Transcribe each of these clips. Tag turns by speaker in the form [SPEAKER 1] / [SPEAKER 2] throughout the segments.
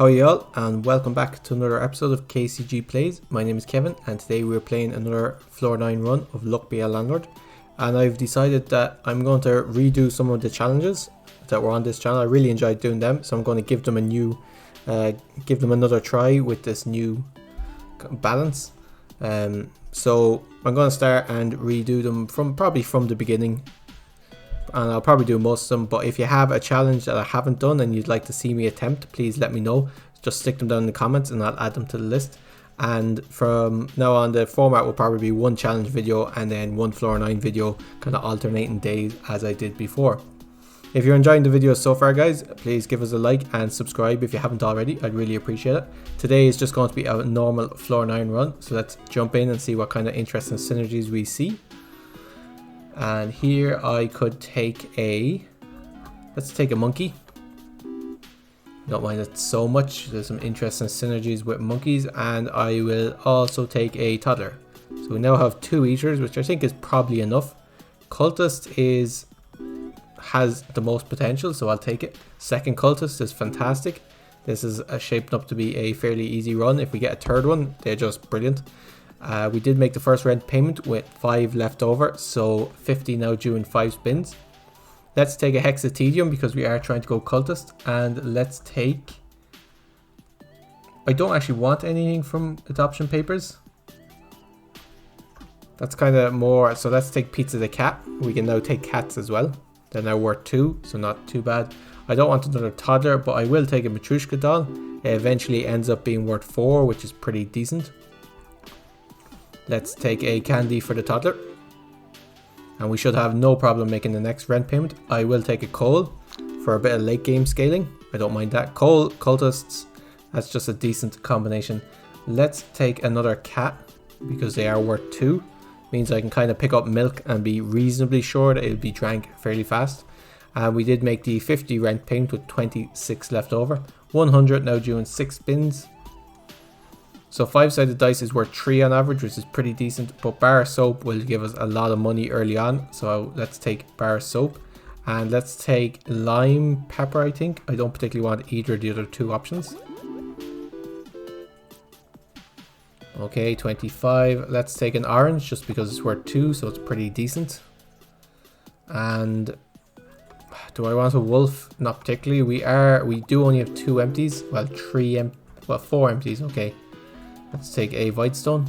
[SPEAKER 1] How are you all, and welcome back to another episode of KCG Plays. My name is Kevin, and today we're playing another floor 9 run of Luck Be a Landlord. And I've decided that I'm going to redo some of the challenges that were on this channel. I really enjoyed doing them, so I'm going to give them another try with this new balance. So I'm going to start and redo them probably from the beginning. And I'll probably do most of them, but if you have a challenge that I haven't done and you'd like to see me attempt, please let me know. Just stick them down in the comments and I'll add them to the list. And from now on, the format will probably be one challenge video and then one floor 9 video, kind of alternating days as I did before. If you're enjoying the videos so far, guys, please give us a like and subscribe if you haven't already. I'd really appreciate it. Today is just going to be a normal floor 9 run, so let's jump in and see what kind of interesting synergies we see. And here I could take let's take a monkey. Don't mind it so much. There's some interesting synergies with monkeys, and I will also take a toddler. So we now have 2 eaters, which I think is probably enough. Cultist has the most potential, so I'll take it. Second Cultist is fantastic. This is shaping up to be a fairly easy run. If we get a third one, they're just brilliant. We did make the first rent payment with 5 left over, so 50 now due in 5 spins. Let's take a Hexatedium because we are trying to go Cultist, and let's take... I don't actually want anything from adoption papers. That's kind of more, so let's take Pizza the Cat. We can now take cats as well. They're now worth 2, so not too bad. I don't want another toddler, but I will take a Matryoshka doll. It eventually ends up being worth 4, which is pretty decent. Let's take a candy for the toddler. And we should have no problem making the next rent payment. I will take a coal for a bit of late game scaling. I don't mind that. Coal, cultists, that's just a decent combination. Let's take another cat because they are worth 2. Means I can kind of pick up milk and be reasonably sure that it'll be drank fairly fast. And we did make the 50 rent payment with 26 left over. 100 now due in 6 spins. So 5-sided dice is worth 3 on average, which is pretty decent, but bar soap will give us a lot of money early on, so let's take bar soap. And let's take lime pepper, I think. I don't particularly want either of the other 2 options. Okay, 25. Let's take an orange just because it's worth 2, so it's pretty decent. And do I want a wolf? Not particularly. We do only have 2 empties. Well, 4 empties, okay. Let's take a Whitestone.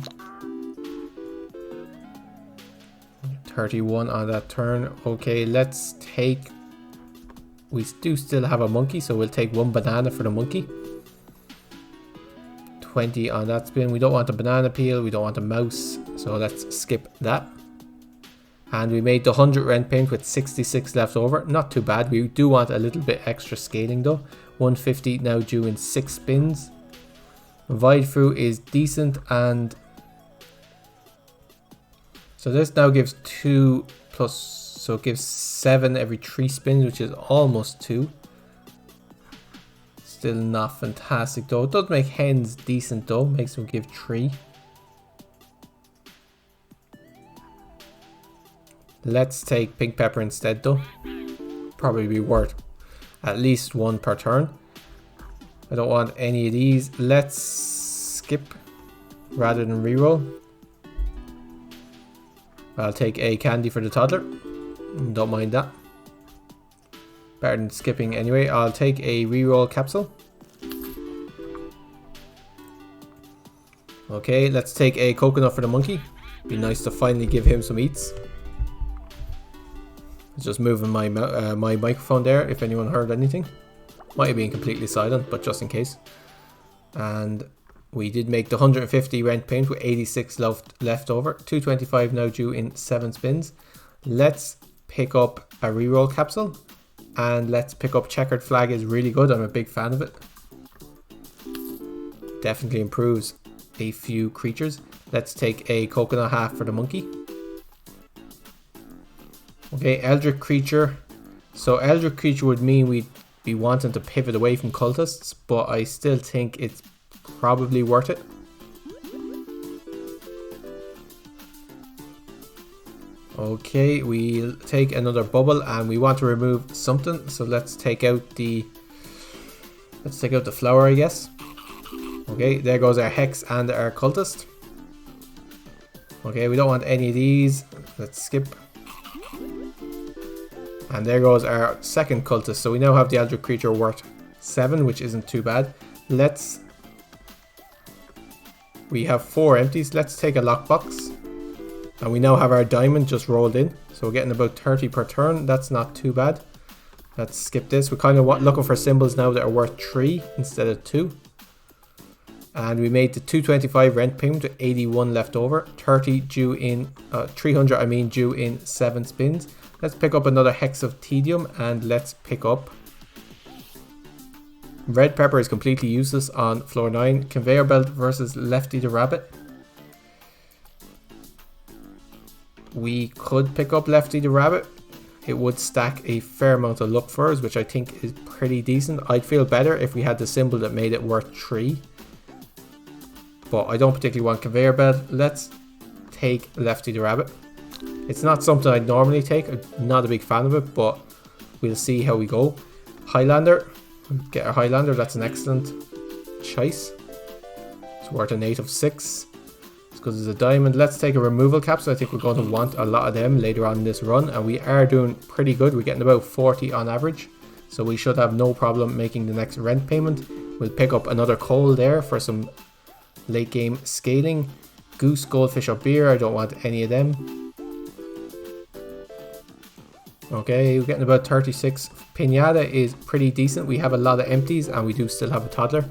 [SPEAKER 1] 31 on that turn. Okay, let's take... We do still have a monkey, so we'll take 1 banana for the monkey. 20 on that spin. We don't want a banana peel, we don't want a mouse, so let's skip that. And we made the 100 rent payment with 66 left over. Not too bad. We do want a little bit extra scaling though. 150 now due in 6 spins. Void through is decent, and so this now gives 2 plus, so it gives 7 every 3 spins, which is almost 2. Still not fantastic though. It does make hens decent though, makes them give 3. Let's take pink pepper instead though. Probably be worth at least 1 per turn. I don't want any of these. Let's skip rather than reroll. I'll take a candy for the toddler. Don't mind that. Better than skipping anyway. I'll take a reroll capsule. Okay, let's take a coconut for the monkey. Be nice to finally give him some eats. Just moving my microphone there if anyone heard anything. Might have been completely silent, but just in case. And we did make the 150 rent payment with 86 left over. 225 now due in 7 spins. Let's pick up a reroll capsule. And let's pick up checkered flag is really good. I'm a big fan of it. Definitely improves a few creatures. Let's take a coconut half for the monkey. Okay, Eldritch creature. So Eldritch creature would mean we'd be wanting to pivot away from cultists, but I still think it's probably worth it. Okay, we'll take another bubble and we want to remove something, so let's take out the Let's take out the flower, I guess. Okay, there goes our hex and our cultist. Okay, we don't want any of these. Let's skip. And there goes our second cultist. So we now have the Eldritch creature worth 7, which isn't too bad. We have 4 empties. Let's take a lockbox. And we now have our diamond just rolled in. So we're getting about 30 per turn. That's not too bad. Let's skip this. We're kind of looking for symbols now that are worth 3 instead of 2. And we made the 225 rent payment with 81 left over. 30 due in, 300 I mean due in 7 spins. Let's pick up another Hex of Tedium and let's pick up... Red pepper is completely useless on floor 9. Conveyor belt versus Lefty the Rabbit. We could pick up Lefty the Rabbit. It would stack a fair amount of luck for us, which I think is pretty decent. I'd feel better if we had the symbol that made it worth 3. But I don't particularly want conveyor belt. Let's take Lefty the Rabbit. It's not something I'd normally take. I'm not a big fan of it, but we'll see how we go. Highlander. Get a Highlander. That's an excellent choice. It's worth an 8 of 6. It's because it's a diamond. Let's take a removal capsule. I think we're going to want a lot of them later on in this run. And we are doing pretty good. We're getting about 40 on average. So we should have no problem making the next rent payment. We'll pick up another coal there for some late game scaling. Goose, goldfish or beer. I don't want any of them. Okay, we're getting about 36. Pinata is pretty decent. We have a lot of empties and we do still have a toddler.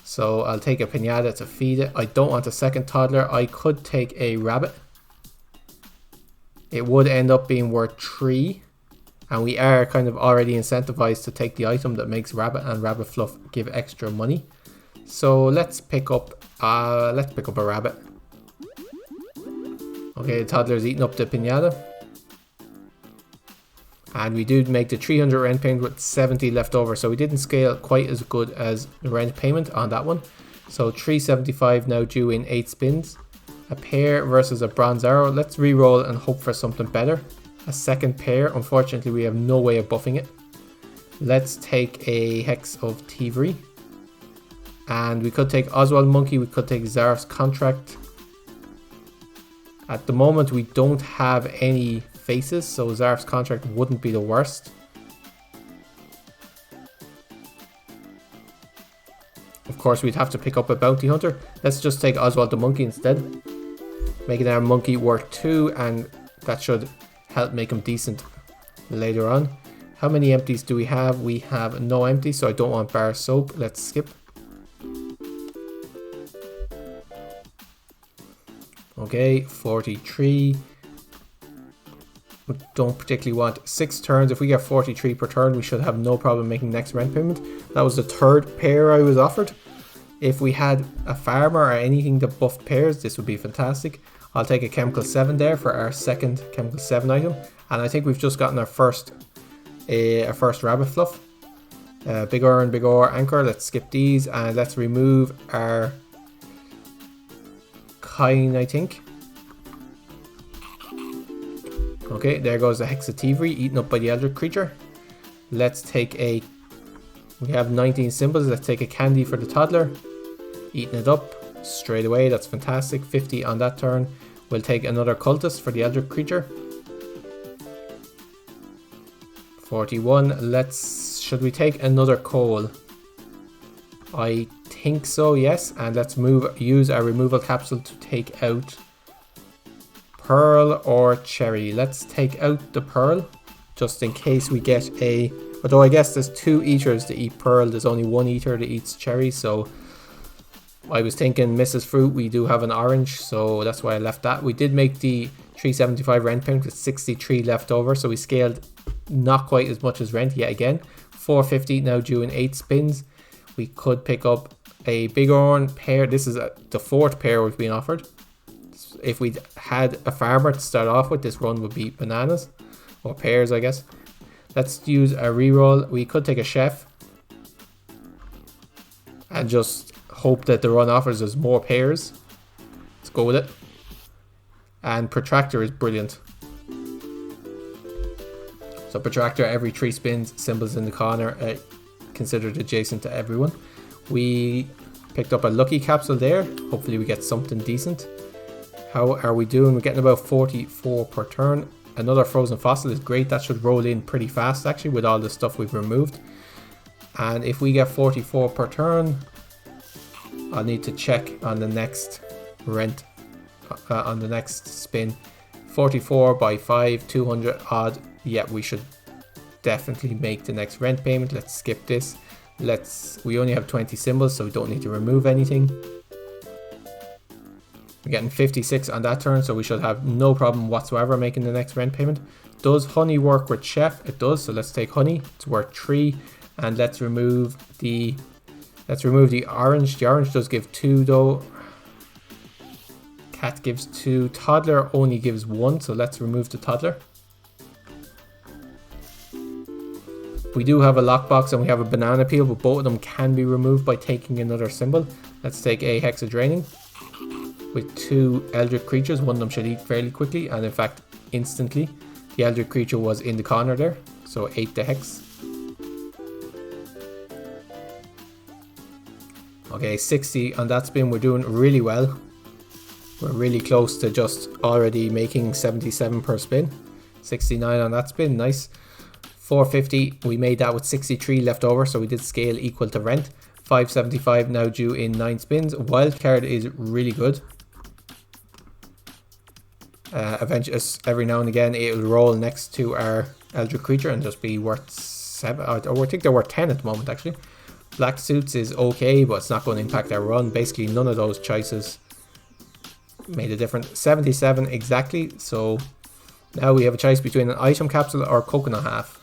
[SPEAKER 1] So I'll take a pinata to feed it. I don't want a second toddler. I could take a rabbit. It would end up being worth 3. And we are kind of already incentivized to take the item that makes rabbit and rabbit fluff give extra money. So let's pick up a rabbit. Okay, the toddler's eating up the pinata. And we did make the 300 rent payment with 70 left over. So we didn't scale quite as good as the rent payment on that one. So 375 now due in 8 spins. A pair versus a bronze arrow. Let's re-roll and hope for something better. A second pair. Unfortunately, we have no way of buffing it. Let's take a Hex of Thievery. And we could take Oswald Monkey. We could take Zarf's Contract. At the moment, we don't have any faces, so Zarf's Contract wouldn't be the worst. Of course, we'd have to pick up a Bounty Hunter. Let's just take Oswald the Monkey instead. Making our monkey worth 2, and that should help make him decent later on. How many empties do we have? We have no empties, so I don't want bar soap. Let's skip. Okay, 43. We don't particularly want 6 turns. If we get 43 per turn, we should have no problem making next rent payment. That was the 3rd pair I was offered. If we had a farmer or anything that buffed pairs, this would be fantastic. I'll take a chemical 7 there for our second chemical 7 item. And I think we've just gotten our first rabbit fluff. Big ore, anchor. Let's skip these and let's remove our Kine, I think. Okay, there goes the Hex of Thievery eaten up by the Eldritch creature. Let's take we have 19 symbols. Let's take a candy for the toddler. Eating it up straight away. That's fantastic. 50 on that turn. We'll take another cultist for the Eldritch creature. 41. Should we take another coal? I think so, yes. And let's use our removal capsule to take out pearl or cherry. Let's take out the pearl just in case we get although I guess there's 2 eaters that eat pearl, there's only 1 eater that eats cherry, so I was thinking Mrs. Fruit, we do have an orange, so that's why I left that. We did make the 375 rent payment with 63 left over, so we scaled not quite as much as rent yet again. 450 now due in 8 spins. We could pick up a bighorn pair. This is the 4th pair we've been offered. If we had a farmer to start off with, this run would be bananas. Or pears, I guess. Let's use a reroll. We could take a chef. And just hope that the run offers us more pears. Let's go with it. And protractor is brilliant. So protractor, every 3 spins, symbols in the corner. considered adjacent to everyone. We picked up a lucky capsule there. Hopefully we get something decent. How are we doing? We're getting about 44 per turn. Another frozen fossil is great. That should roll in pretty fast actually with all the stuff we've removed. And if we get 44 per turn, I'll need to check on the next rent, on the next spin. 44 by 5, 200 odd. Yeah, we should definitely make the next rent payment. Let's skip this. We only have 20 symbols, so we don't need to remove anything. We're getting 56 on that turn, so we should have no problem whatsoever making the next rent payment. Does honey work with chef? It does, so let's take honey. It's worth 3, and let's remove the orange. The orange does give 2 though. Cat gives 2. Toddler only gives 1, so let's remove the toddler. We do have a lockbox and we have a banana peel, but both of them can be removed by taking another symbol. Let's take a hexadraining with 2 Eldritch creatures. One of them should eat fairly quickly, and in fact instantly. The Eldritch creature was in the corner there, so 8 the hex. Okay, 60 on that spin. We're doing really well. We're really close to just already making 77 per spin. 69 on that spin, nice. 450, we made that with 63 left over, so we did scale equal to rent. 575 now due in 9 spins. Wildcard is really good. Eventually, every now and again, it will roll next to our Eldritch creature and just be worth 7, or I think they're worth 10 at the moment actually. Black suits is okay, but it's not going to impact our run. Basically, none of those choices made a difference. 77 exactly, so now we have a choice between an item capsule or coconut half.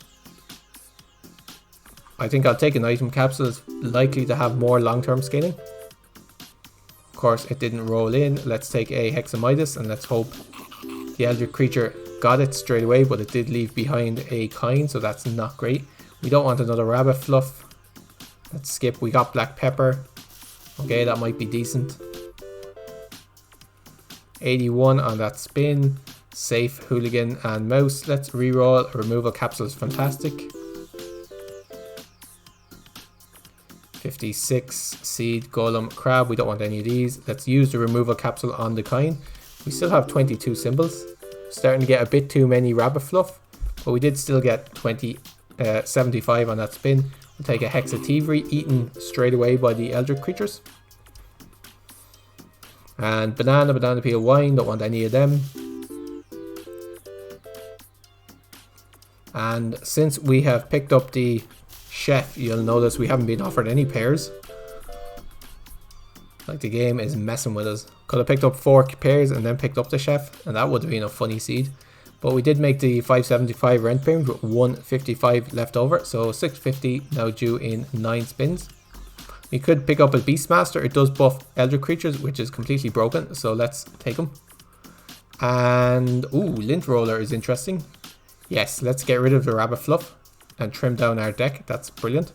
[SPEAKER 1] I think I'll take an item capsule. It's likely to have more long-term scaling. Of course, it didn't roll in. Let's take a Hexamidas and let's hope the Eldritch creature got it straight away, but it did leave behind a coin, so that's not great. We don't want another rabbit fluff. Let's skip. We got black pepper. Okay, that might be decent. 81 on that spin. Safe, hooligan and mouse. Let's reroll. Removal capsule is fantastic. 56 seed, golem, crab. We don't want any of these. Let's use the removal capsule on the coin. We still have 22 symbols. Starting to get a bit too many rabbit fluff, but we did still get 75 on that spin. We'll take a Hexathievery, eaten straight away by the Eldritch creatures. And banana peel, wine, don't want any of them. And since we have picked up the chef, you'll notice we haven't been offered any pairs. Like, the game is messing with us. Could have picked up 4 pairs and then picked up the chef, and that would have been a funny seed. But we did make the 575 rent payment with 155 left over, so 650 now due in 9 spins. We could pick up a Beastmaster. It does buff Eldritch creatures, which is completely broken, so let's take them. And ooh, Lint Roller is interesting. Yes, let's get rid of the rabbit fluff and trim down our deck. That's brilliant.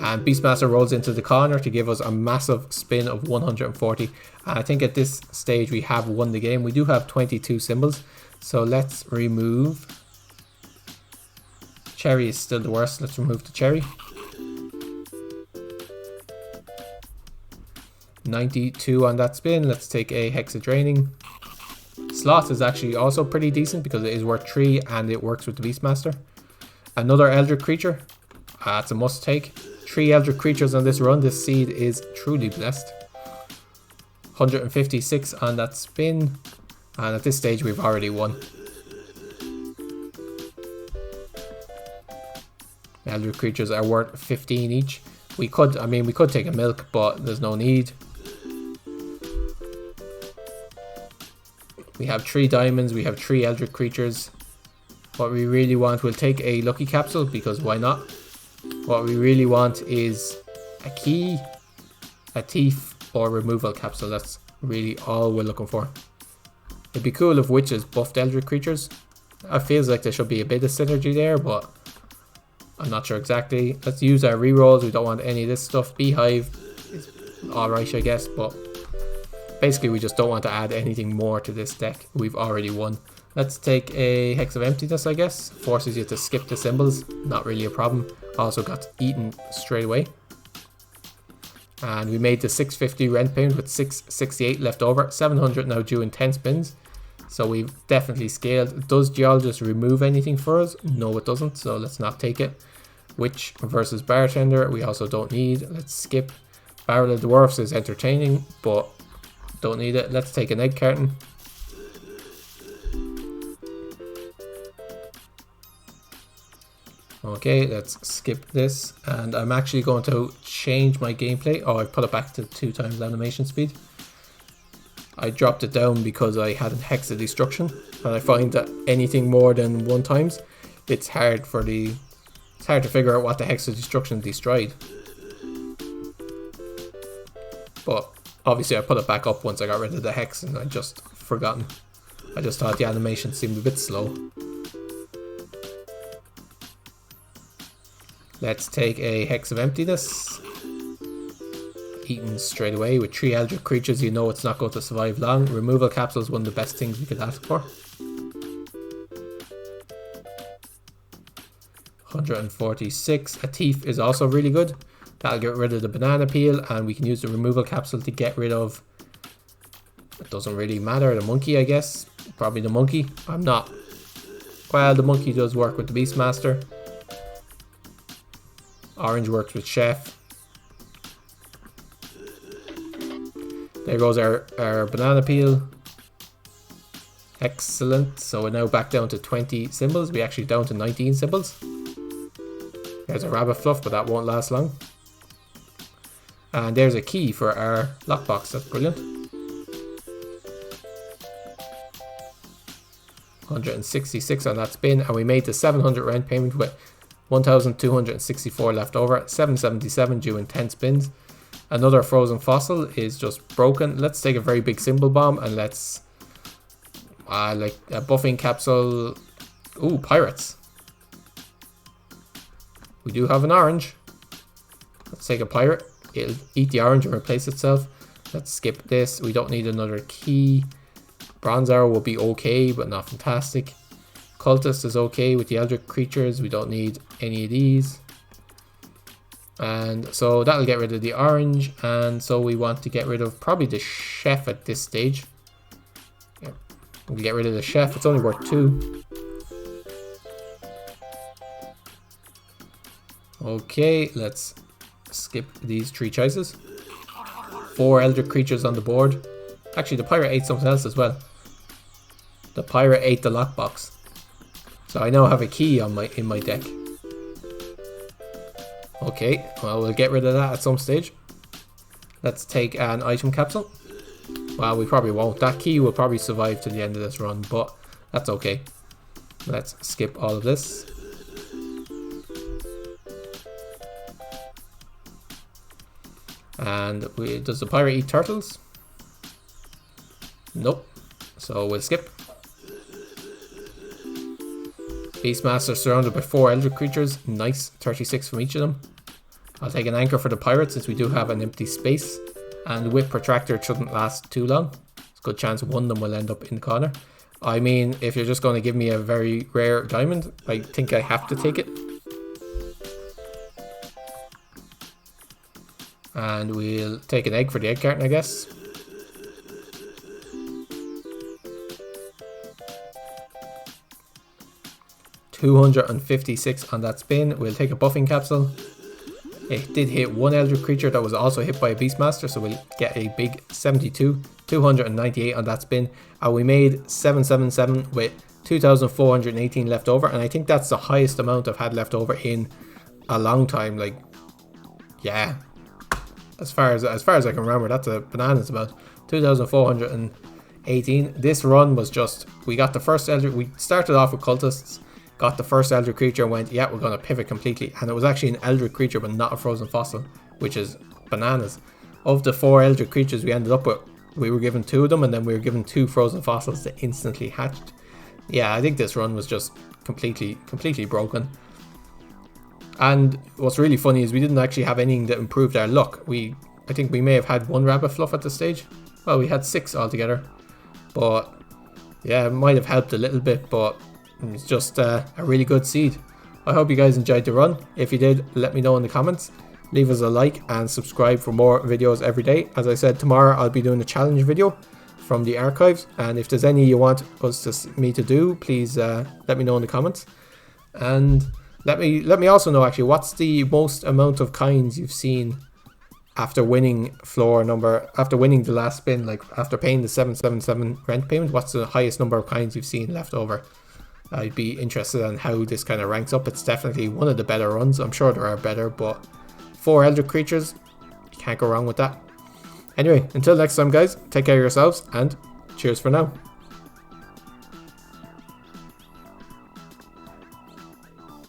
[SPEAKER 1] And Beastmaster rolls into the corner to give us a massive spin of 140. And I think at this stage we have won the game. We do have 22 symbols, so let's remove. Cherry is still the worst. Let's remove the cherry. 92 on that spin. Let's take a Hexadraining. Sloth is actually also pretty decent because it is worth 3 and it works with the Beastmaster. Another Eldritch creature. That's a must take. 3 Eldritch creatures on this run. This seed is truly blessed. 156 on that spin. And at this stage we've already won. Eldritch creatures are worth 15 each. We could take a milk, but there's no need. We have 3 diamonds, we have 3 Eldritch creatures. What we really want, we'll take a lucky capsule because why not? What we really want is a key, a thief, or removal capsule. That's really all we're looking for. It'd be cool if witches buffed Eldritch creatures. It feels like there should be a bit of synergy there, but I'm not sure exactly. Let's use our rerolls. We don't want any of this stuff. Beehive is alright, I guess, but basically we just don't want to add anything more to this deck. We've already won. Let's take a Hex of Emptiness, I guess. Forces you to skip the symbols. Not really a problem. Also got eaten straight away. And we made the 650 rent payment with 668 left over. 700 now due in 10 spins. So we've definitely scaled. Does Geologist remove anything for us? No, it doesn't. So let's not take it. Witch versus Bartender. We also don't need. Let's skip. Barrel of Dwarfs is entertaining, but don't need it. Let's take an Egg Carton. Okay, let's skip this, and I'm actually going to change my gameplay. Oh, I put it back to 2 times animation speed. I dropped it down because I had a Hex of Destruction, and I find that anything more than 1 times, it's hard to figure out what the Hex of Destruction destroyed. But obviously I put it back up once I got rid of the Hex, and I just forgotten. I just thought the animation seemed a bit slow. Let's take a Hex of Emptiness. Eaten straight away with 3 Eldritch creatures. You know it's not going to survive long. Removal Capsule is one of the best things we could ask for. 146. A Thief is also really good. That'll get rid of the banana peel, and we can use the Removal Capsule to get rid of... It doesn't really matter. The monkey, I guess. Probably the monkey. I'm not... Well, the monkey does work with the Beastmaster. Orange works with Chef. There goes our banana peel. Excellent. So we're now back down to 20 symbols. We're actually down to 19 symbols. There's a rabbit fluff, but that won't last long. And there's a key for our lockbox. That's brilliant. 166 on that spin, and we made the 700 rent payment with 1,264 left over. 777 due in 10 spins. Another frozen fossil is just broken. Let's take a very big symbol bomb, and let's like a buffing capsule. Ooh, pirates. We do have an orange. Let's take a pirate. It'll eat the orange and replace itself. Let's skip this. We don't need another key. Bronze arrow will be okay, but not fantastic. Cultist is okay with the Eldritch creatures. We don't need any of these. And so that'll get rid of the orange. And so we want to get rid of probably the chef at this stage. Yeah, we'll get rid of the chef. It's only worth 2. Okay, let's skip these 3 choices. 4 Eldritch creatures on the board. Actually, the pirate ate something else as well. The pirate ate the lockbox. So I now have a key on in my deck. Okay, well, we'll get rid of that at some stage. Let's take an item capsule. Well, we probably won't. That key will probably survive to the end of this run, but that's okay. Let's skip all of this. And does the pirate eat turtles? Nope. So we'll skip. Beastmaster surrounded by 4 Eldritch creatures. Nice. 36 from each of them. I'll take an anchor for the pirate since we do have an empty space. And Whip Protractor shouldn't last too long. It's a good chance one of them will end up in the corner. I mean, if you're just going to give me a very rare diamond, I think I have to take it. And we'll take an egg for the egg carton, I guess. $256 on that spin. We'll take a buffing capsule. It did hit 1 Eldritch creature that was also hit by a Beastmaster, so we'll get a big 72. 298 on that spin. And we made 777 with 2,418 left over, and I think that's the highest amount I've had left over in a long time. Like, yeah, as far as I can remember, that's a bananas amount. 2,418. This run was just, we got the first Eldritch. We started off with cultists, got the first Eldritch creature and went, yeah, we're going to pivot completely. And it was actually an Eldritch creature, but not a frozen fossil, which is bananas. Of the 4 Eldritch creatures we ended up with, we were given 2 of them, and then we were given 2 frozen fossils that instantly hatched. Yeah, I think this run was just completely broken. And what's really funny is we didn't actually have anything that improved our luck. I think we may have had 1 rabbit fluff at this stage. Well, we had 6 altogether. But yeah, it might have helped a little bit, but it's just a really good seed. I hope you guys enjoyed the run. If you did, let me know in the comments. Leave us a like and subscribe for more videos every day. As I said, tomorrow I'll be doing a challenge video from the archives, and if there's any you want me to do, please let me know in the comments. And let me also know, actually, what's the most amount of coins you've seen after winning the last spin, like after paying the 777 rent payment. What's the highest number of coins you've seen left over? I'd be interested in how this kind of ranks up. It's definitely one of the better runs. I'm sure there are better, but 4 Eldritch creatures, you can't go wrong with that. Anyway, until next time guys, take care of yourselves and cheers for now.